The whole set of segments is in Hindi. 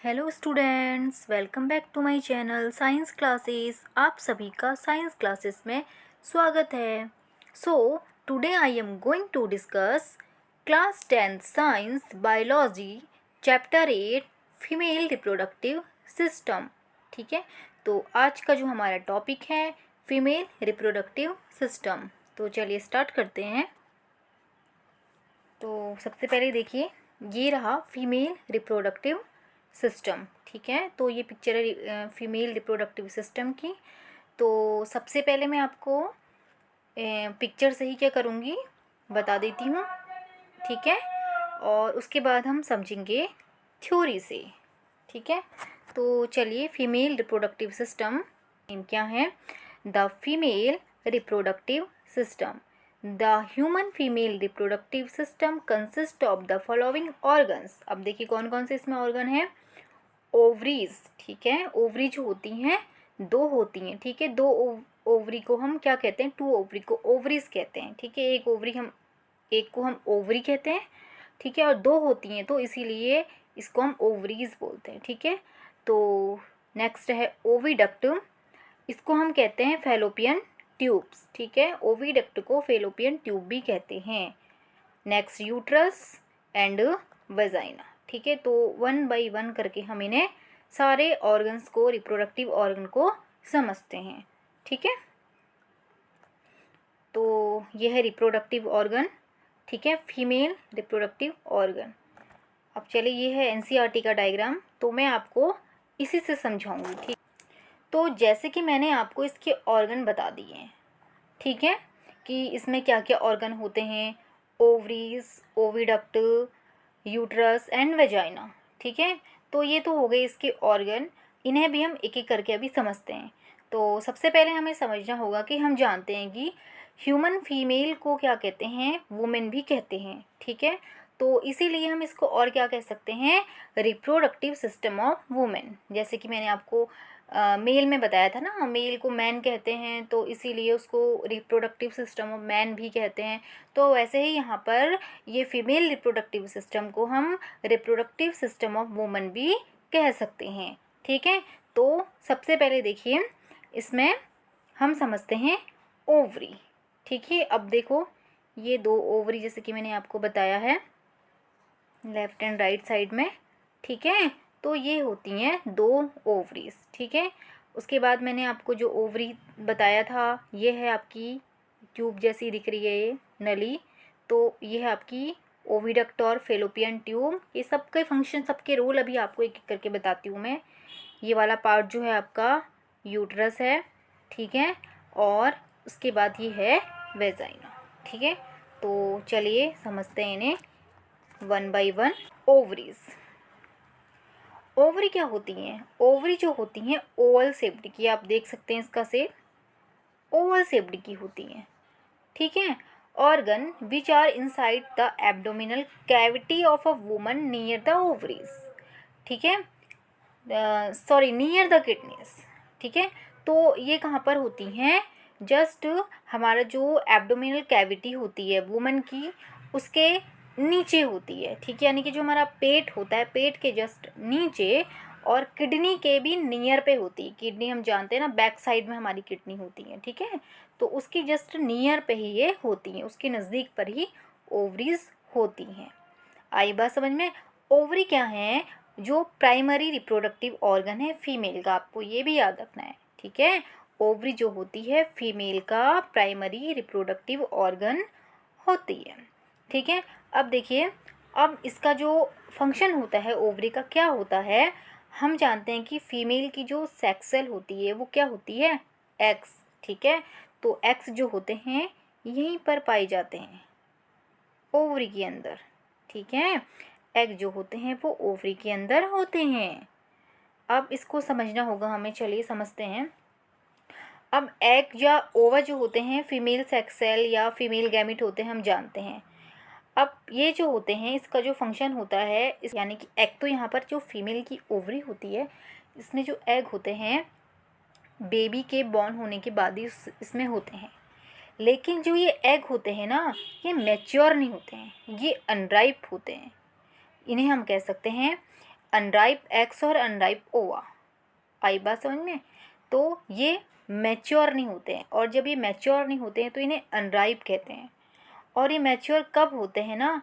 Hello students, welcome back to my channel science classes. आप सभी का साइंस क्लासेस में स्वागत है। So today I am going to discuss class 10th science biology chapter 8 female reproductive system. ठीक है, तो आज का जो हमारा टॉपिक है फीमेल रिप्रोडक्टिव सिस्टम। तो चलिए स्टार्ट करते हैं। तो सबसे पहले देखिए, ये रहा फीमेल रिप्रोडक्टिव सिस्टम। ठीक है, तो ये पिक्चर है फीमेल रिप्रोडक्टिव सिस्टम की। तो सबसे पहले मैं आपको पिक्चर से ही क्या करूँगी बता देती हूँ। ठीक है, और उसके बाद हम समझेंगे थ्योरी से। ठीक है, तो चलिए फीमेल रिप्रोडक्टिव सिस्टम क्या है। The female reproductive system, the human female reproductive system consist of the following organs. अब देखिए कौन कौन से इसमें ऑर्गन है। ओवरीज, ठीक है, ओवरी जो होती हैं दो होती हैं। ठीक है, दो ओवरी को हम क्या कहते हैं, टू ओवरी को ओवरीज कहते हैं। ठीक है, एक को हम ओवरी कहते हैं। ठीक है, और दो होती हैं तो इसीलिए इसको हम ओवरीज बोलते हैं। ठीक है, तो नेक्स्ट है ओविडक्ट, इसको हम कहते हैं फैलोपियन ट्यूब्स। ठीक है, ओविडक्ट को फैलोपियन ट्यूब भी कहते हैं। Next uterus and vagina. ठीक है, तो वन बाय वन करके हम इन्हें सारे ऑर्गन्स को, रिप्रोडक्टिव ऑर्गन को समझते हैं। ठीक है, तो यह है रिप्रोडक्टिव ऑर्गन। ठीक है, फीमेल रिप्रोडक्टिव ऑर्गन। अब चलिए, ये है एनसीईआरटी का डायग्राम, तो मैं आपको इसी से समझाऊंगी। ठीक, तो जैसे कि मैंने आपको इसके ऑर्गन बता दिए हैं। ठीक है, कि इसमें क्या क्या ऑर्गन होते हैं, ovaries, oviduct, uterus and vagina. ठीक है, तो ये तो हो गए इसके ऑर्गन। इन्हें भी हम एक एक करके अभी समझते हैं। तो सबसे पहले हमें समझना होगा कि हम जानते हैं कि ह्यूमन फीमेल को क्या कहते हैं, वुमेन भी कहते हैं। ठीक है, तो इसीलिए हम इसको और क्या कह सकते हैं, रिप्रोडक्टिव सिस्टम ऑफ वुमेन। जैसे कि मैंने आपको मेल में बताया था ना, मेल को मैन कहते हैं, तो इसीलिए उसको रिप्रोडक्टिव सिस्टम ऑफ मैन भी कहते हैं। तो वैसे ही यहाँ पर ये फीमेल रिप्रोडक्टिव सिस्टम को हम रिप्रोडक्टिव सिस्टम ऑफ वुमन भी कह सकते हैं। ठीक है, तो सबसे पहले देखिए, इसमें हम समझते हैं ओवरी। ठीक है, अब देखो ये दो ओवरी जैसे कि मैंने आपको बताया है लेफ्ट एंड राइट साइड में। ठीक है, तो ये होती हैं दो ओवरीज। ठीक है, उसके बाद मैंने आपको जो ओवरी बताया था, ये है आपकी ट्यूब जैसी दिख रही है ये नली। तो ये है आपकी ओविडक्ट और फेलोपियन ट्यूब। ये सबके फंक्शन, सबके रोल अभी आपको एक एक करके बताती हूँ मैं। ये वाला पार्ट जो है आपका यूट्रस है। ठीक है, और उसके बाद ये है वेजाइना। ठीक है, तो चलिए समझते हैं इन्हें one by one. Ovaries, ovary क्या होती हैं, ओवरी जो होती हैं ओवल शेप्ड की, आप देख सकते हैं इसका शेप ओवल शेप्ड की होती हैं। ठीक है, organ which are inside the abdominal cavity of a woman near the ovaries. ठीक है, सॉरी, नियर द किडनीज। ठीक है, तो ये कहाँ पर होती हैं, जस्ट हमारा जो एब्डोमिनल कैविटी होती है वुमन की, उसके नीचे होती है। ठीक है, यानी कि जो हमारा पेट होता है, पेट के जस्ट नीचे, और किडनी के भी नियर पे होती है। किडनी हम जानते हैं ना, बैक साइड में हमारी किडनी होती है। ठीक है, तो उसकी जस्ट नियर पे ही ये होती हैं, उसके नज़दीक पर ही ओवरीज होती हैं। आई बात समझ में। ओवरी क्या है, जो प्राइमरी रिप्रोडक्टिव ऑर्गन है फीमेल का, आपको ये भी याद रखना है। ठीक है, ओवरी जो होती है फीमेल का प्राइमरी रिप्रोडक्टिव ऑर्गन होती है। ठीक है, अब देखिए, अब इसका जो फंक्शन होता है ओवरी का क्या होता है, हम जानते हैं कि फीमेल की जो सेक्स सेल होती है वो क्या होती है, एक्स। ठीक है, तो एक्स जो होते हैं यहीं पर पाए जाते हैं ओवरी के अंदर। ठीक है, एग जो होते हैं वो ओवरी के अंदर होते हैं। अब इसको समझना होगा हमें, चलिए समझते हैं। अब एग या ओवा जो होते हैं फीमेल सेक्स सेल या फीमेल गैमिट होते हैं, हम जानते हैं। अब ये जो होते हैं, इसका जो फंक्शन होता है यानी कि एग, तो यहाँ पर जो फीमेल की ओवरी होती है, इसमें जो एग होते हैं बेबी के बॉर्न होने के बाद ही इसमें होते हैं। लेकिन जो ये एग होते हैं ना, ये मैच्योर नहीं होते हैं, ये अनराइप होते हैं। इन्हें हम कह सकते हैं अनराइप एग्स और अनराइप ओवा। आई बात समझ में? तो ये मैच्योर नहीं होते हैं, और जब ये मैच्योर नहीं होते हैं तो इन्हें अनराइप कहते हैं। और ये मैच्योर कब होते हैं ना,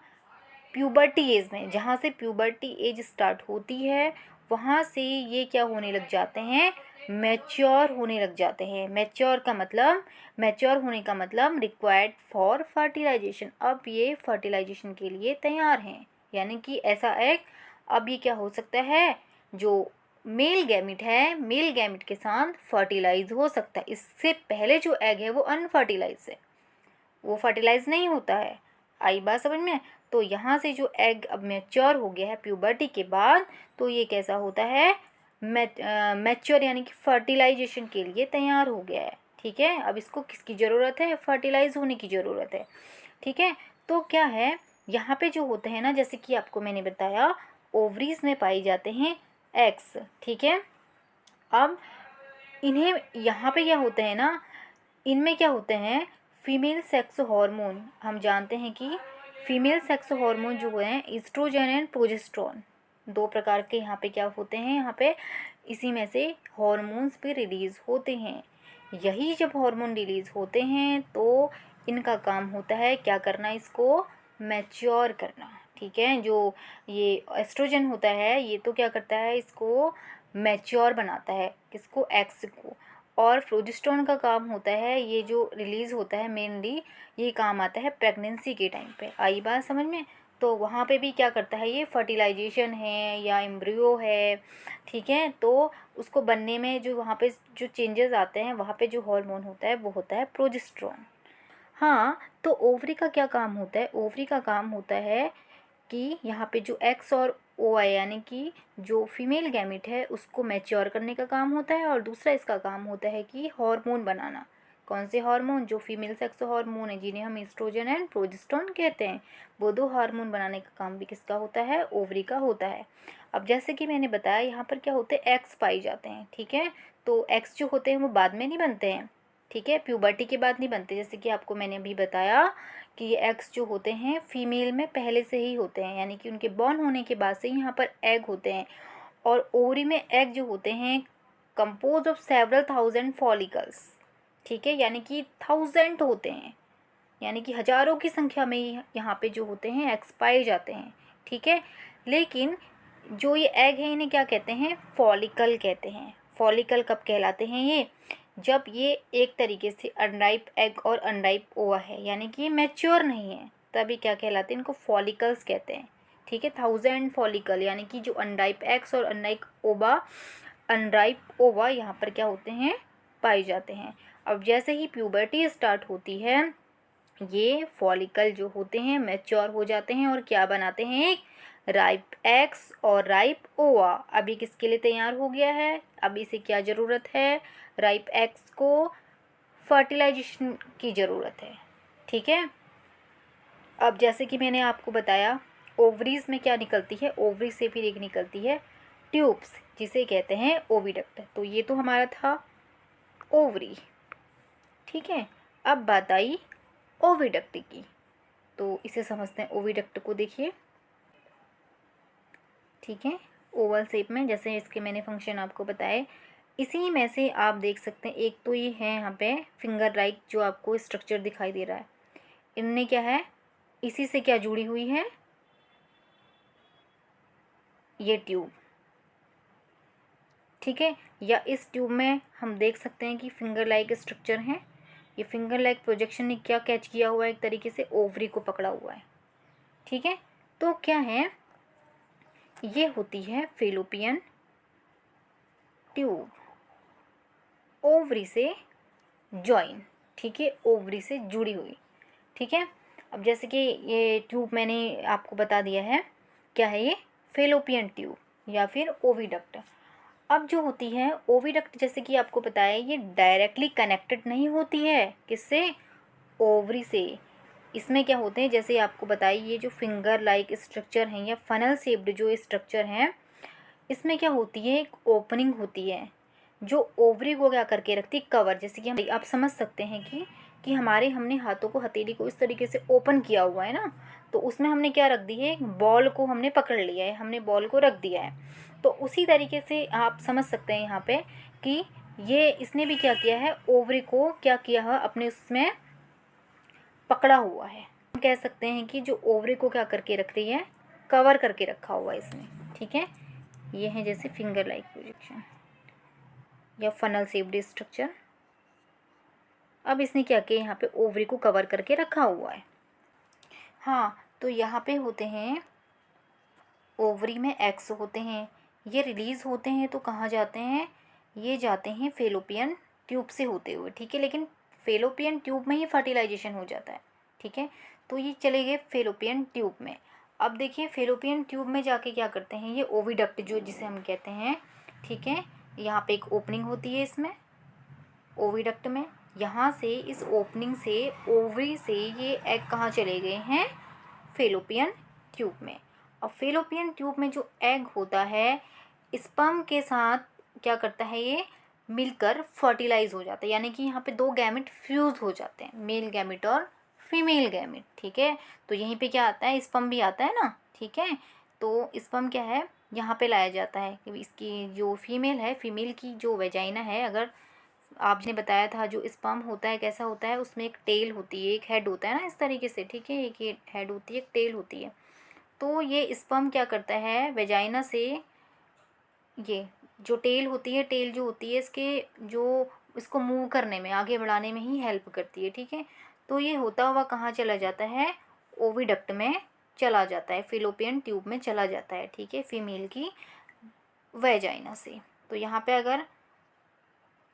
प्यूबर्टी एज में। जहाँ से प्यूबर्टी एज स्टार्ट होती है वहाँ से ये क्या होने लग जाते हैं, मैच्योर होने लग जाते हैं। मैच्योर होने का मतलब रिक्वायर्ड फॉर फर्टिलाइजेशन। अब ये फर्टिलाइजेशन के लिए तैयार हैं, यानी कि ऐसा एग अब ये क्या हो सकता है, जो मेल गैमिट है, मेल गैमिट के साथ फर्टिलाइज हो सकता है। इससे पहले जो एग है वो अनफर्टिलाइज है, वो फर्टिलाइज नहीं होता है। आई बात समझ में? तो यहाँ से जो एग अब मैच्योर हो गया है प्यूबर्टी के बाद, तो ये कैसा होता है, मैच्योर यानी कि फर्टिलाइजेशन के लिए तैयार हो गया है। ठीक है, अब इसको किसकी ज़रूरत है, फर्टिलाइज होने की ज़रूरत है। ठीक है, तो क्या है यहाँ पे जो होते हैं ना, जैसे कि आपको मैंने बताया ओवरीज में पाए जाते हैं एग्स। ठीक है, अब इन्हें यहाँ पे क्या होते हैं ना, इनमें क्या होते हैं फीमेल सेक्स हार्मोन। हम जानते हैं कि फीमेल सेक्स हार्मोन जो हैं ईस्ट्रोजन एंड प्रोजेस्टेरोन, दो प्रकार के यहाँ पे क्या होते हैं, यहाँ पे इसी में से हार्मोन्स भी रिलीज़ होते हैं। यही जब हार्मोन रिलीज़ होते हैं तो इनका काम होता है क्या करना, इसको मैच्योर करना। ठीक है, जो ये एस्ट्रोजन होता है ये तो क्या करता है, इसको मैच्योर बनाता है, किसको, एक्स को। और प्रोजेस्टेरोन का काम होता है, ये जो रिलीज़ होता है मेनली ये काम आता है प्रेगनेंसी के टाइम पे। आई बात समझ में? तो वहाँ पे भी क्या करता है, ये फर्टिलाइजेशन है या एम्ब्रियो है। ठीक है, तो उसको बनने में जो वहाँ पे जो चेंजेस आते हैं, वहाँ पे जो हार्मोन होता है वो होता है प्रोजेस्टेरोन। हाँ, तो ओवरी का क्या काम होता है, ओवरी का काम होता है कि यहाँ पे जो एक्स और ओ आई यानी कि जो फीमेल गैमिट है उसको मैच्योर करने का काम होता है, और दूसरा इसका काम होता है कि हार्मोन बनाना। कौन से हार्मोन, जो फीमेल सेक्स हार्मोन है जिन्हें हम एस्ट्रोजन एंड प्रोजेस्टेरोन कहते हैं, वो दो हार्मोन बनाने का काम भी किसका होता है, ओवरी का होता है। अब जैसे कि मैंने बताया यहाँ पर क्या होते हैं, एग्स पाए जाते हैं। ठीक है, तो एग्स जो होते हैं वो बाद में नहीं बनते हैं। ठीक है, प्यूबर्टी के बाद नहीं बनते, जैसे कि आपको मैंने अभी बताया कि ये एग्स जो होते हैं फीमेल में पहले से ही होते हैं, यानी कि उनके बॉर्न होने के बाद से यहाँ पर एग होते हैं। और ओवरी में एग जो होते हैं compose of several thousand follicles. ठीक है, यानी कि थाउजेंड होते हैं, यानी कि हजारों की संख्या में यहाँ पे जो होते हैं एग्स पाए जाते हैं। ठीक है, लेकिन जो ये एग है इन्हें क्या कहते हैं, फॉलिकल कहते हैं। फॉलिकल कब कहलाते हैं ये, जब ये एक तरीके से अनराइप एग और अनराइप ओवा है, यानी कि ये मैच्योर नहीं है, तभी क्या कहलाते हैं, इनको फॉलिकल्स कहते हैं। ठीक है, थाउजेंड फॉलिकल यानी कि जो अनराइप एग्स और अनराइप ओवा यहाँ पर क्या होते हैं, पाए जाते हैं। अब जैसे ही प्यूबर्टी स्टार्ट होती है ये फॉलिकल जो होते हैं मैच्योर हो जाते हैं और क्या बनाते हैं, एक राइप एक्स और राइप ओवा। अभी किसके लिए तैयार हो गया है, अब इसे क्या ज़रूरत है, राइप एक्स को फर्टिलाइजेशन की ज़रूरत है। ठीक है, अब जैसे कि मैंने आपको बताया ओवरीज में क्या निकलती है, ओवरी से फिर एक निकलती है ट्यूब्स जिसे कहते हैं ओविडक्ट। तो ये तो हमारा था ओवरी। ठीक है, अब बात आई ओविडक्ट की, तो इसे समझते हैं। ओविडक्ट को देखिए, ठीक है, ओवल शेप में, जैसे इसके मैंने फंक्शन आपको बताए, इसी में से आप देख सकते हैं एक तो ये है यहाँ पे फिंगर लाइक जो आपको स्ट्रक्चर दिखाई दे रहा है, इनमें क्या है, इसी से क्या जुड़ी हुई है, ये ट्यूब। ठीक है, या इस ट्यूब में हम देख सकते हैं कि फिंगर लाइक स्ट्रक्चर है। ये फिंगर लाइक प्रोजेक्शन ने क्या कैच किया हुआ है, एक तरीके से ओवरी को पकड़ा हुआ है। ठीक है, तो क्या है, ये होती है फेलोपियन ट्यूब, ओवरी से जॉइन। ठीक है, ओवरी से जुड़ी हुई। ठीक है, अब जैसे कि ये ट्यूब मैंने आपको बता दिया है क्या है, ये फेलोपियन ट्यूब या फिर ओविडक्ट। अब जो होती है ओविडक्ट, जैसे कि आपको बताया ये डायरेक्टली कनेक्टेड नहीं होती है, किससे, ओवरी से। इसमें क्या होते हैं, जैसे आपको बताइए ये जो फिंगर लाइक स्ट्रक्चर हैं या फनल शेप्ड जो स्ट्रक्चर हैं, इसमें क्या होती है, एक ओपनिंग होती है जो ओवरी को क्या करके रखती है, कवर। जैसे कि हम आप समझ सकते हैं कि कि हमने हाथों को, हथेली को इस तरीके से ओपन किया हुआ है ना, तो उसमें हमने क्या रख दी है, एक बॉल को हमने पकड़ लिया है, हमने बॉल को रख दिया है। तो उसी तरीके से आप समझ सकते हैं यहाँ पे कि ये इसने भी क्या किया है, ओवरी को क्या किया है, अपने उसमें पकड़ा हुआ है। हम कह सकते हैं कि जो ओवरी को क्या करके रख रही है, कवर करके रखा हुआ है इसने, ठीक है। ये है जैसे फिंगर लाइक प्रोजेक्शन या फनल शेप्ड स्ट्रक्चर। अब इसने क्या किया, यहाँ पे ओवरी को कवर करके रखा हुआ है। हाँ, तो यहाँ पे होते हैं, ओवरी में एग्स होते हैं, ये रिलीज़ होते हैं तो कहाँ जाते हैं, ये जाते हैं फेलोपियन ट्यूब से होते हुए, ठीक है। लेकिन फेलोपियन ट्यूब में ही फर्टिलाइजेशन हो जाता है, ठीक है। तो ये चले गए फेलोपियन ट्यूब में। अब देखिए फेलोपियन ट्यूब में जाके क्या करते हैं, ये ओविडक्ट जो जिसे हम कहते हैं, ठीक है। यहाँ पे एक ओपनिंग होती है इसमें ओविडक्ट में, यहाँ से इस ओपनिंग से ओवरी से ये एग कहाँ चले गए हैं, फेलोपियन ट्यूब में। और फेलोपियन ट्यूब में जो एग होता है, स्पर्म के साथ क्या करता है, ये मिलकर फर्टिलाइज हो जाता है, यानी कि यहाँ पे दो गैमेट फ्यूज हो जाते हैं, मेल गैमेट और फीमेल गैमेट, ठीक है। तो यहीं पे क्या आता है, स्पर्म भी आता है ना, ठीक है। तो स्पर्म क्या है, यहाँ पे लाया जाता है कि इसकी जो फीमेल है, फीमेल की जो वेजाइना है, अगर आपने बताया था जो स्पर्म होता है कैसा होता है, उसमें एक टेल होती है, एक हेड होता है ना, इस तरीके से, ठीक है। एक ये हेड होती है, एक टेल होती है। तो ये स्पर्म क्या करता है, वेजाइना से, ये जो टेल होती है, टेल जो होती है इसके, जो इसको मूव करने में, आगे बढ़ाने में ही हेल्प करती है, ठीक है। तो ये होता हुआ कहाँ चला जाता है, ओविडक्ट में चला जाता है, फिलोपियन ट्यूब में चला जाता है, ठीक है, फीमेल की वेजाइना से। तो यहाँ पे अगर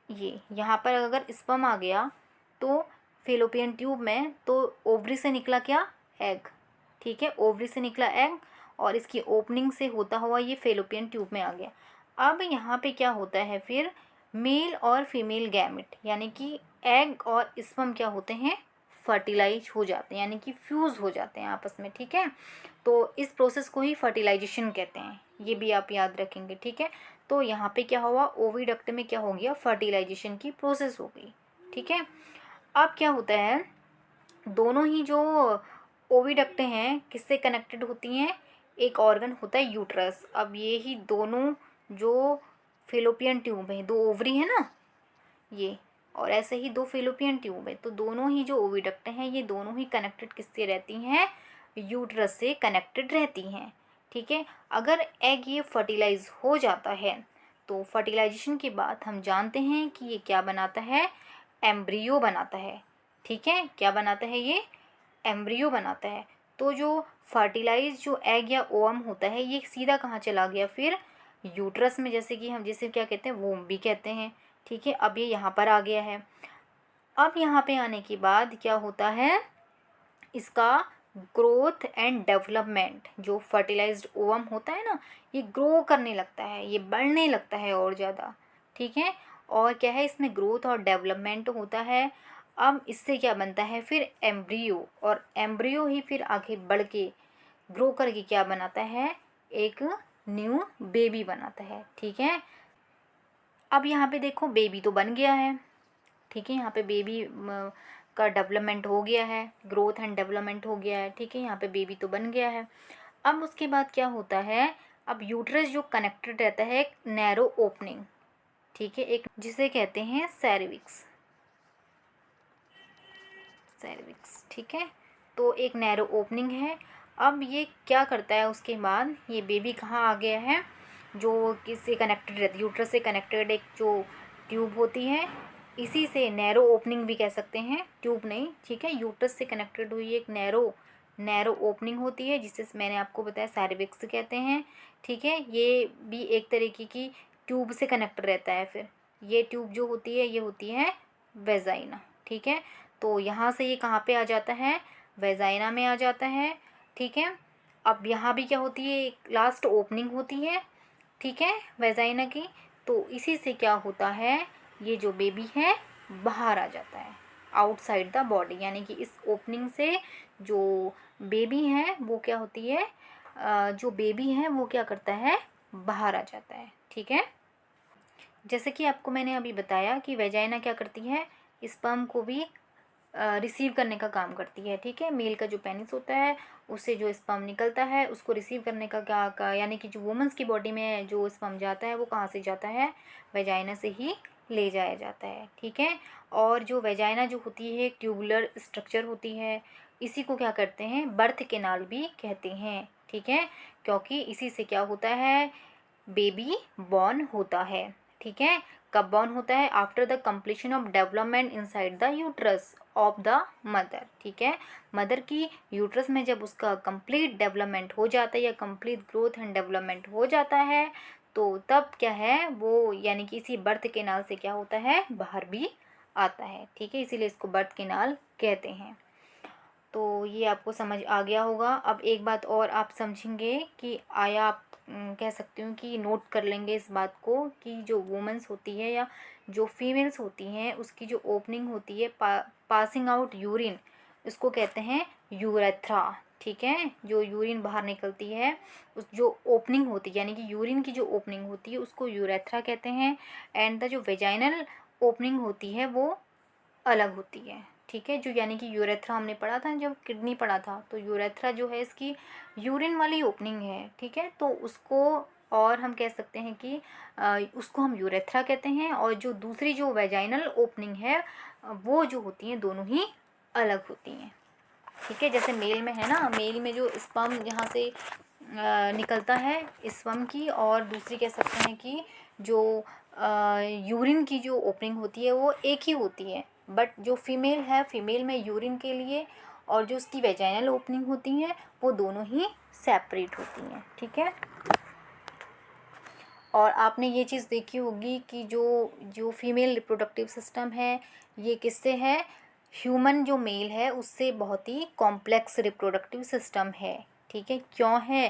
यहाँ पर अगर स्पर्म आ गया तो फेलोपियन ट्यूब में, तो ओवरी से निकला क्या, एग, ठीक है। ओवरी से निकला एग और इसकी ओपनिंग से होता हुआ ये फेलोपियन ट्यूब में आ गया। अब यहाँ पे क्या होता है, फिर मेल और फीमेल गैमेट, यानी कि एग और स्पर्म क्या होते हैं, फर्टिलाइज हो जाते हैं, यानी कि फ्यूज़ हो जाते हैं आपस में, ठीक है। तो इस प्रोसेस को ही फर्टिलाइजेशन कहते हैं, ये भी आप याद रखेंगे, ठीक है। तो यहाँ पे क्या हुआ, ओविडक्ट में क्या हो गया, फर्टिलाइजेशन की प्रोसेस हो गई, ठीक है। अब क्या होता है, दोनों ही जो ओविडक्ट हैं किससे कनेक्टेड होती हैं, एक ऑर्गन होता है यूट्रस। अब ये ही दोनों जो फेलोपियन ट्यूब है, दो ओवरी है ना ये, और ऐसे ही दो फेलोपियन ट्यूब है, तो दोनों ही जो ओविडक्ट हैं ये दोनों ही कनेक्टेड किससे रहती हैं, यूट्रस से कनेक्टेड रहती हैं, ठीक है। अगर एग ये फर्टिलाइज हो जाता है तो फर्टिलाइजेशन के बाद हम जानते हैं कि ये क्या बनाता है, एम्ब्रियो बनाता है, ठीक है। क्या बनाता है ये, एम्ब्रियो बनाता है। तो जो फर्टिलाइज जो एग या ओवम होता है ये सीधा कहाँ चला गया, फिर यूट्रस में, जैसे कि हम जिसे क्या कहते हैं, वोम भी कहते हैं, ठीक है। अब ये यहाँ पर आ गया है। अब यहाँ पे आने के बाद क्या होता है, इसका ग्रोथ एंड डेवलपमेंट, जो फर्टिलाइज्ड ओवम होता है ना, ये ग्रो करने लगता है, ये बढ़ने लगता है और ज़्यादा, ठीक है। और क्या है, इसमें ग्रोथ और डेवलपमेंट होता है। अब इससे क्या बनता है, फिर एम्ब्रियो, और एम्ब्रियो ही फिर आगे बढ़ के ग्रो करके क्या बनाता है, एक न्यू बेबी बनाता है, ठीक है। अब यहाँ पे देखो बेबी तो बन गया है, ठीक है। यहाँ पे बेबी का डेवलपमेंट हो गया है, ग्रोथ एंड डेवलपमेंट हो गया है, ठीक है। यहाँ पे बेबी तो बन गया है। अब उसके बाद क्या होता है, अब यूट्रस जो कनेक्टेड रहता है एक नैरो ओपनिंग, ठीक है, एक जिसे कहते हैं सेरिविक्स, सेरिविक्स, ठीक है। तो एक नैरो ओपनिंग है। अब ये क्या करता है, उसके बाद ये बेबी कहाँ आ गया है, जो किससे कनेक्टेड रहती है, यूट्रस से कनेक्टेड एक जो ट्यूब होती है, इसी से नैरो ओपनिंग भी कह सकते हैं, ट्यूब नहीं, ठीक है। यूट्रस से कनेक्टेड हुई एक नैरो ओपनिंग होती है, जिसे मैंने आपको बताया सेरिविक्स कहते हैं, ठीक है। ये भी एक तरीके की ट्यूब से कनेक्ट रहता है। फिर ये ट्यूब जो होती है ये होती है वेजाइना, ठीक है। तो यहाँ से ये कहाँ पे आ जाता है, वेजाइना में आ जाता है, ठीक है। अब यहाँ भी क्या होती है, एक लास्ट ओपनिंग होती है, ठीक है, वेजाइना की। तो इसी से क्या होता है, ये जो बेबी है बाहर आ जाता है, आउटसाइड द बॉडी, यानी कि इस ओपनिंग से जो बेबी है वो क्या होती है, जो बेबी है वो क्या करता है, बाहर आ जाता है, ठीक है। जैसे कि आपको मैंने अभी बताया कि वेजाइना क्या करती है, स्पर्म को भी रिसीव करने का काम करती है। ठीक है, मेल का जो पेनिस होता है उससे जो स्पर्म निकलता है उसको रिसीव करने का क्या यानी कि जो वुमेंस की बॉडी में जो स्पर्म जाता है वो कहाँ से जाता है, वेजाइना से ही ले जाया जाता है। ठीक है, और जो वेजाइना जो होती है ट्यूबुलर स्ट्रक्चर होती है, इसी को क्या करते हैं, बर्थ कैनाल भी कहते हैं। ठीक है, क्योंकि इसी से क्या होता है, बेबी बॉर्न होता है। ठीक है, कब बॉर्न होता है, after the completion of development inside the uterus of the mother. ठीक है, मदर की यूट्रस में जब उसका कंप्लीट डेवलपमेंट हो जाता है या कंप्लीट ग्रोथ एंड डेवलपमेंट हो जाता है तो तब क्या है वो, यानी कि इसी बर्थ केनाल से क्या होता है, बाहर भी आता है। ठीक है, इसीलिए इसको बर्थ केनाल कहते हैं। तो ये आपको समझ आ गया होगा। अब एक बात और आप समझेंगे कि आया आप कह सकती हूँ कि नोट कर लेंगे इस बात को कि जो वुमेंस होती है या जो फीमेल्स होती हैं उसकी जो ओपनिंग होती है पासिंग आउट यूरिन, इसको कहते हैं यूरेथ्रा। ठीक है, जो यूरिन बाहर निकलती है उस जो ओपनिंग होती है यानी कि यूरिन की जो ओपनिंग होती है उसको यूरेथ्रा कहते हैं। एंड द जो वेजाइनल ओपनिंग होती है वो अलग होती है। ठीक है, जो यानी कि यूरेथ्रा हमने पढ़ा था जब किडनी पढ़ा था, तो यूरेथ्रा जो है इसकी यूरिन वाली ओपनिंग है। ठीक है, तो उसको और हम कह सकते हैं कि उसको हम यूरेथ्रा कहते हैं, और जो दूसरी जो वेजाइनल ओपनिंग है वो जो होती हैं दोनों ही अलग होती हैं। ठीक है, जैसे मेल में है ना, मेल में जो स्पर्म यहाँ से निकलता है स्पर्म की, और दूसरी कह सकते हैं कि जो यूरिन की जो ओपनिंग होती है वो एक ही होती है। बट जो फीमेल है, फीमेल में यूरिन के लिए और जो उसकी वेजाइनल ओपनिंग होती हैं वो दोनों ही सेपरेट होती हैं। ठीक है, और आपने ये चीज़ देखी होगी कि जो जो फीमेल रिप्रोडक्टिव सिस्टम है ये किससे है, ह्यूमन जो मेल है उससे बहुत ही कॉम्प्लेक्स रिप्रोडक्टिव सिस्टम है। ठीक है, क्यों है,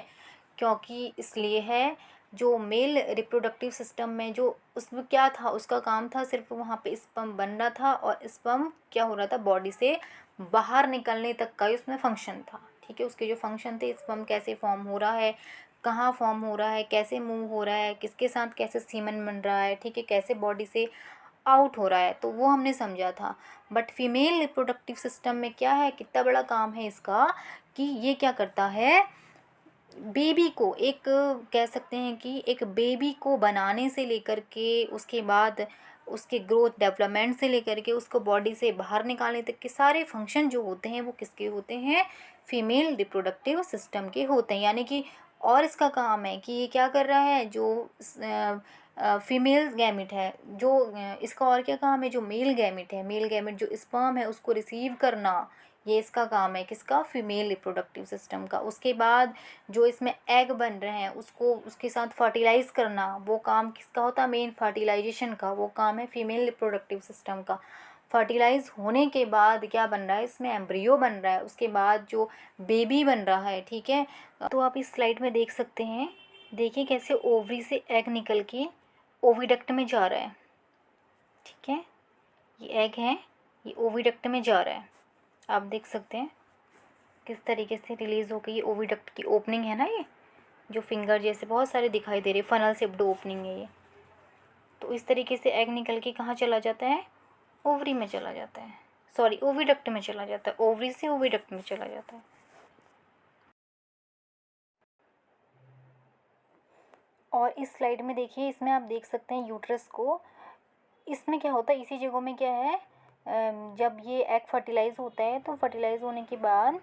क्योंकि इसलिए है जो मेल रिप्रोडक्टिव सिस्टम में जो उसमें क्या था, उसका काम था सिर्फ वहाँ पे स्पर्म बन रहा था और स्पर्म क्या हो रहा था, बॉडी से बाहर निकलने तक का ही उसमें फंक्शन था। ठीक है, उसके जो फंक्शन थे, स्पर्म कैसे फॉर्म हो रहा है, कहाँ फॉर्म हो रहा है, कैसे मूव हो रहा है, किसके साथ कैसे सीमन बन रहा है, ठीक है, कैसे बॉडी से आउट हो रहा है, तो वो हमने समझा था। बट फीमेल रिप्रोडक्टिव सिस्टम में क्या है, कितना बड़ा काम है इसका कि ये क्या करता है, बेबी को एक कह सकते हैं कि एक बेबी को बनाने से लेकर के उसके बाद उसके ग्रोथ डेवलपमेंट से लेकर के उसको बॉडी से बाहर निकालने तक के सारे फंक्शन जो होते हैं वो किसके होते हैं, फीमेल रिप्रोडक्टिव सिस्टम के होते हैं। यानी कि और इसका काम है कि ये क्या कर रहा है, जो फीमेल गैमिट है जो इसका और क्या काम है, जो मेल गैमिट है, मेल गैमिट जो स्पर्म है उसको रिसीव करना, ये इसका काम है किसका, फीमेल रिप्रोडक्टिव सिस्टम का। उसके बाद जो इसमें एग बन रहे हैं उसको उसके साथ फर्टिलाइज़ करना, वो काम किसका होता है, मेन फर्टिलाइजेशन का, वो काम है फीमेल रिप्रोडक्टिव सिस्टम का। फर्टिलाइज होने के बाद क्या बन रहा है, इसमें एम्ब्रियो बन रहा है, उसके बाद जो बेबी बन रहा है। ठीक है, तो आप इस स्लाइड में देख सकते हैं, देखिए कैसे ओवरी से एग निकल के ओविडक्ट में जा रहा है। ठीक है, ये एग है, ये ओविडक्ट में जा रहा है, आप देख सकते हैं किस तरीके से रिलीज़ हो गई। ये ओविडक्ट की ओपनिंग है ना, ये जो फिंगर जैसे बहुत सारे दिखाई दे रहे, फनल शेप्ड ओपनिंग है ये। तो इस तरीके से एग निकल के कहाँ चला जाता है, ओवरी में चला जाता है, सॉरी ओविडक्ट में चला जाता है, ओवरी से ओविडक्ट में चला जाता है। और इस स्लाइड में देखिए, इसमें आप देख सकते हैं यूट्रस को, इसमें क्या होता है, इसी जगह में क्या है, जब ये एग फर्टिलाइज़ होता है तो फर्टिलाइज़ होने के बाद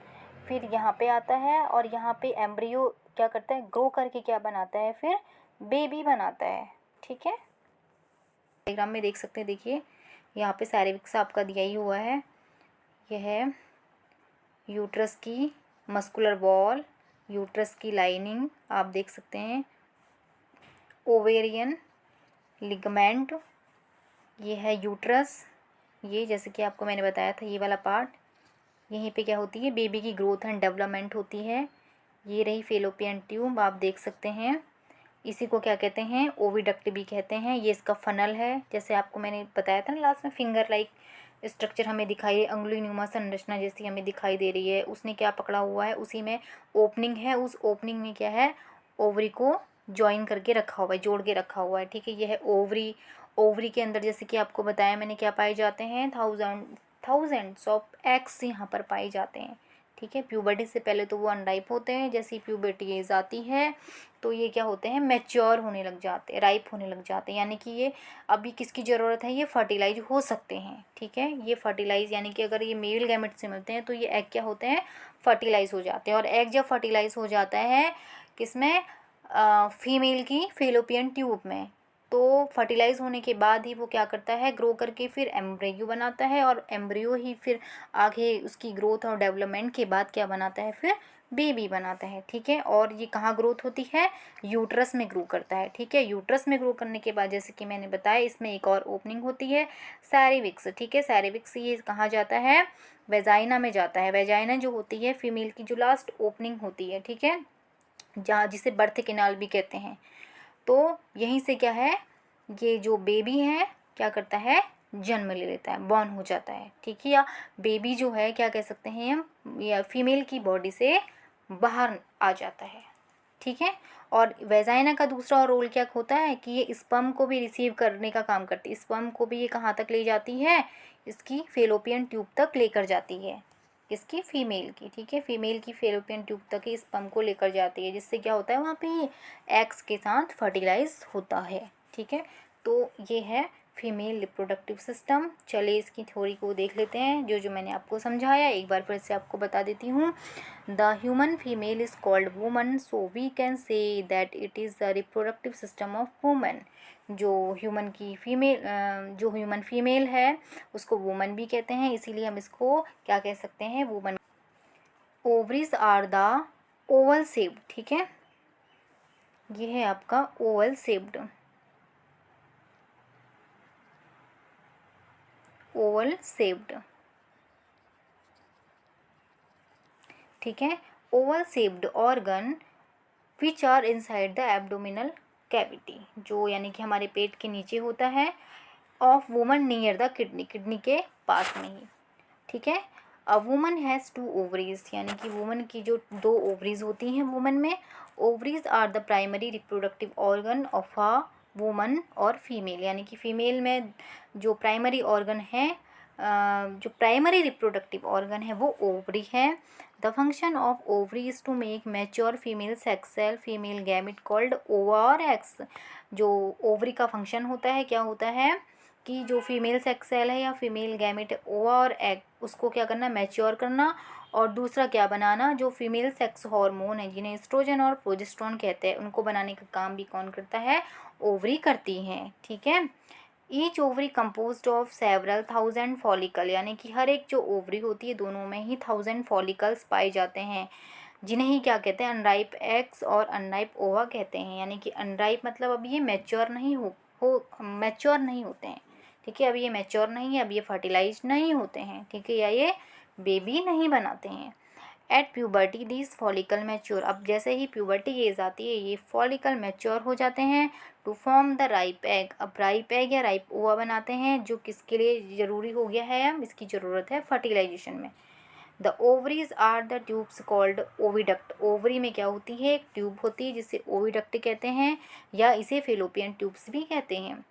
फिर यहाँ पे आता है और यहाँ पे एम्ब्रियो क्या करता है, ग्रो करके क्या बनाता है, फिर बेबी बनाता है। ठीक है, डायग्राम में देख सकते हैं, देखिए यहाँ पे सैरिविक्स आपका दिया ही हुआ है, यह है यूट्रस की मस्कुलर वॉल, यूट्रस की लाइनिंग आप देख सकते हैं, ओवेरियन लिगामेंट, ये है यूट्रस, ये जैसे कि आपको मैंने बताया था ये वाला पार्ट, यहीं पे क्या होती है, बेबी की ग्रोथ एंड डेवलपमेंट होती है। ये रही फेलोपियन ट्यूब आप देख सकते हैं, इसी को क्या कहते हैं, ओविडक्ट भी कहते हैं। ये इसका फनल है, जैसे आपको मैंने बताया था ना लास्ट में, फिंगर लाइक स्ट्रक्चर हमें दिखाई, अंगुली नुमा संरचना जैसी हमें दिखाई दे रही है, उसने क्या पकड़ा हुआ है, उसी में ओपनिंग है, उस ओपनिंग में क्या है, ओवरी को ज्वाइन करके रखा हुआ है, जोड़ के रखा हुआ है। ठीक है, यह है ओवरी। ओवरी के अंदर जैसे कि आपको बताया मैंने क्या पाए जाते हैं, थाउजेंड्स ऑफ एग्स यहाँ पर पाए जाते हैं। ठीक है, प्यूबर्टी से पहले तो वो अनराइप होते हैं, जैसे ही प्यूबर्टी एज आती है तो ये क्या होते हैं, मैच्योर होने लग जाते हैं, राइप होने लग जाते हैं, यानी कि ये अभी किसकी ज़रूरत है, ये फर्टिलाइज हो सकते हैं। ठीक है, ये फर्टिलाइज यानी कि अगर ये मेल गैमेट से मिलते हैं तो ये एग क्या होते हैं, फर्टिलाइज हो जाते हैं। और एग जब फर्टिलाइज हो जाता है किसमें, फीमेल की फेलोपियन ट्यूब में, तो फर्टिलाइज होने के बाद ही वो क्या करता है, ग्रो करके फिर एम्ब्रियो बनाता है, और एम्ब्रियो ही फिर आगे उसकी ग्रोथ और डेवलपमेंट के बाद क्या बनाता है, फिर बेबी बनाता है। ठीक है, और ये कहाँ ग्रोथ होती है, यूट्रस में ग्रो करता है। ठीक है, यूट्रस में ग्रो करने के बाद जैसे कि मैंने बताया इसमें एक और ओपनिंग होती है, सैरिविक्स। ठीक है, सैरिविक्स ये कहाँ जाता है, वेजाइना में जाता है। वेजाइना जो होती है फीमेल की जो लास्ट ओपनिंग होती है, ठीक है, जहाँ जिसे बर्थ कैनाल भी कहते हैं। तो यहीं से क्या है, ये जो बेबी है क्या करता है, जन्म ले लेता है, बॉर्न हो जाता है। ठीक है, या बेबी जो है क्या कह सकते हैं हम, या फीमेल की बॉडी से बाहर आ जाता है। ठीक है, और वेजाइना का दूसरा रोल क्या होता है कि ये स्पर्म को भी रिसीव करने का काम करती है। स्पर्म को भी ये कहाँ तक ले जाती है, इसकी फेलोपियन ट्यूब तक लेकर जाती है, इसकी फीमेल की। ठीक है, फीमेल की फेलोपियन ट्यूब तक ही स्पर्म को लेकर जाती है, जिससे क्या होता है वहाँ पे ये एग्स के साथ फर्टिलाइज होता है। ठीक है, तो ये है फीमेल रिप्रोडक्टिव सिस्टम। चलिए इसकी थ्योरी को देख लेते हैं, जो जो मैंने आपको समझाया एक बार फिर से आपको बता देती हूँ। The human female is called woman, so we can say that it is the reproductive system of woman. जो ह्यूमन की फीमेल जो ह्यूमन फीमेल है उसको वुमन भी कहते हैं, इसीलिए हम इसको क्या कह सकते हैं, woman. Ovaries are the oval shaped. ठीक है, ये है आपका ओवल शेप्ड, ओवल शेप्ड। ठीक है, oval shaped organ which are inside the abdominal cavity, जो यानी कि हमारे पेट के नीचे होता है, of woman near the kidney, kidney के पास में ही। ठीक है, a woman has two ovaries, यानी कि वुमन की जो दो ओवरीज होती हैं वुमन में। Ovaries are the primary reproductive organ of a woman और फीमेल, यानी कि फीमेल में जो प्राइमरी ऑर्गन है, जो प्राइमरी रिप्रोडक्टिव ऑर्गन है वो ओवरी है। The function of ovary is to make mature female sex cell female gamete called ova और एक्स। जो ओवरी का फंक्शन होता है क्या होता है कि जो फीमेल सेक्स सेल है या फीमेल गैमेट ओवा और एग, उसको क्या करना, मैच्योर करना, और दूसरा क्या बनाना, जो फीमेल सेक्स हार्मोन है जिन्हें एस्ट्रोजन और प्रोजेस्टेरोन कहते हैं, उनको बनाने का काम भी कौन करता है, ओवरी करती हैं। ठीक है, each ovary composed of several thousand follicle, यानी कि हर एक जो ओवरी होती है दोनों में ही 1000 फॉलिकल्स पाए जाते हैं, जिन्हें ही क्या कहते हैं, अनराइप एग्स और अनराइप ओवा कहते हैं। यानी कि अनराइप मतलब अब ये मैच्योर नहीं हो मैच्योर नहीं होते हैं। ठीक है, अब ये मैच्योर नहीं है, अब ये फर्टिलाइज नहीं होते हैं। ठीक है, या ये बेबी नहीं बनाते हैं। At puberty this follicle mature, अब जैसे ही प्यूबर्टी एज आती है ये फॉलिकल मैच्योर हो जाते हैं to form the ripe egg. अब राइप एग या राइप ओवा बनाते हैं, जो किसके लिए ज़रूरी हो गया है, अब इसकी ज़रूरत है फर्टिलाइजेशन में। The ovaries are the tubes called oviduct, ovary में क्या होती है, एक ट्यूब होती है जिसे ओविडक्ट कहते हैं, या इसे फेलोपियन ट्यूब्स भी कहते हैं।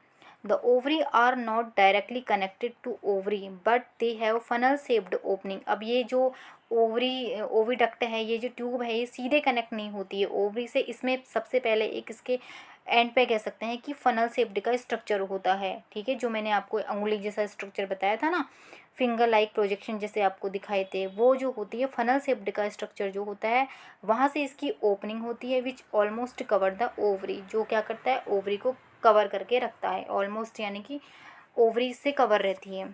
The ovary are not directly connected to ovary but they have funnel shaped opening। अब ये जो ओविडक्ट है, ये जो ट्यूब है, ये सीधे कनेक्ट नहीं होती है ओवरी से, इसमें सबसे पहले एक इसके एंड पे कह सकते हैं कि फनल शेप्ड का स्ट्रक्चर होता है। ठीक है, जो मैंने आपको अंगुली जैसा स्ट्रक्चर बताया था ना, फिंगर लाइक प्रोजेक्शन जैसे आपको दिखाए थे, वो जो होती है फनल शेप्ड का स्ट्रक्चर जो होता है, वहाँ से इसकी ओपनिंग होती है विच ऑलमोस्ट कवर द ओवरी, जो क्या करता है, ओवरी को कवर करके रखता है ऑलमोस्ट, यानी कि ओवरी से कवर रहती है।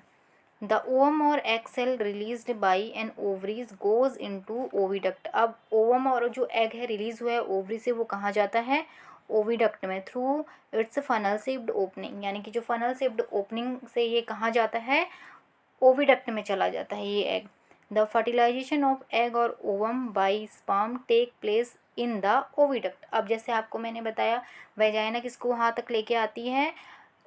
द ओवम और egg cell released by an ovaries goes into oviduct. अब ओवम और जो एग है रिलीज हुआ है ओवरी से, वो कहाँ जाता है, ओविडक्ट में, through it's funnel shaped opening, यानी कि जो फनल शेप्ड ओपनिंग से ये कहाँ जाता है, ओविडक्ट में चला जाता है ये egg. The fertilization of egg और ovum by sperm take place in the oviduct. अब जैसे आपको मैंने बताया वेजाइना किसको वहाँ तक लेके आती है,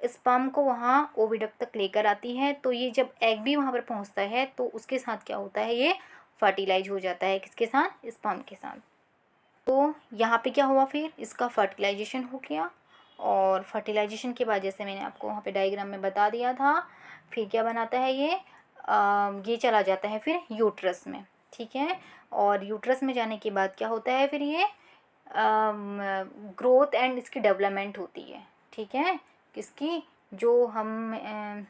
स्पर्म को वहाँ ओविडक्ट तक लेकर आती है, तो ये जब एग भी वहाँ पर पहुँचता है तो उसके साथ क्या होता है, ये फर्टिलाइज हो जाता है, किसके साथ, स्पर्म के साथ। तो यहाँ पे क्या हुआ, फिर इसका फर्टिलाइजेशन हो गया, और फर्टिलाइजेशन के बाद जैसे मैंने आपको वहाँ पे डायग्राम में बता दिया था, फिर क्या बनाता है ये, ये चला जाता है फिर यूट्रस में, ठीक है। और यूट्रस में जाने के बाद क्या होता है फिर ये ग्रोथ एंड इसकी डेवलपमेंट होती है, ठीक है। किसकी, जो हम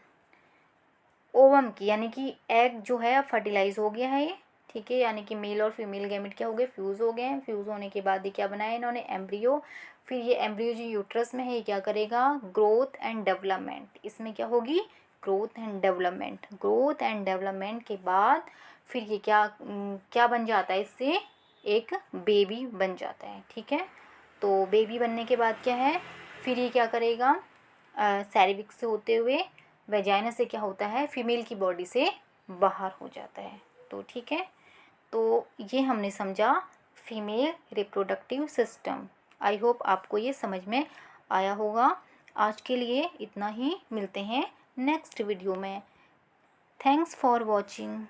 ओवम की, यानी कि एग जो है अब फर्टिलाइज हो गया है ये, ठीक है। यानी कि मेल और फीमेल गैमेट क्या हो गए, फ्यूज़ हो गए हैं। फ्यूज़ होने के बाद ये क्या बनाया इन्होंने, एम्ब्रियो। फिर ये एम्ब्रियो जो यूट्रस में है ये क्या करेगा, ग्रोथ एंड डेवलपमेंट, इसमें क्या होगी, growth and development. Growth and development के बाद फिर ये क्या बन जाता है, इससे एक बेबी बन जाता है, ठीक है। तो बेबी बनने के बाद क्या है, फिर ये क्या करेगा, सेरिविक्स से होते हुए वेजाइना से क्या होता है, फीमेल की बॉडी से बाहर हो जाता है। तो ठीक है, तो ये हमने समझा female reproductive system. I hope आपको ये समझ में आया होगा। आज के लिए इतना ही, मिलते हैं नेक्स्ट वीडियो में। Thanks for watching.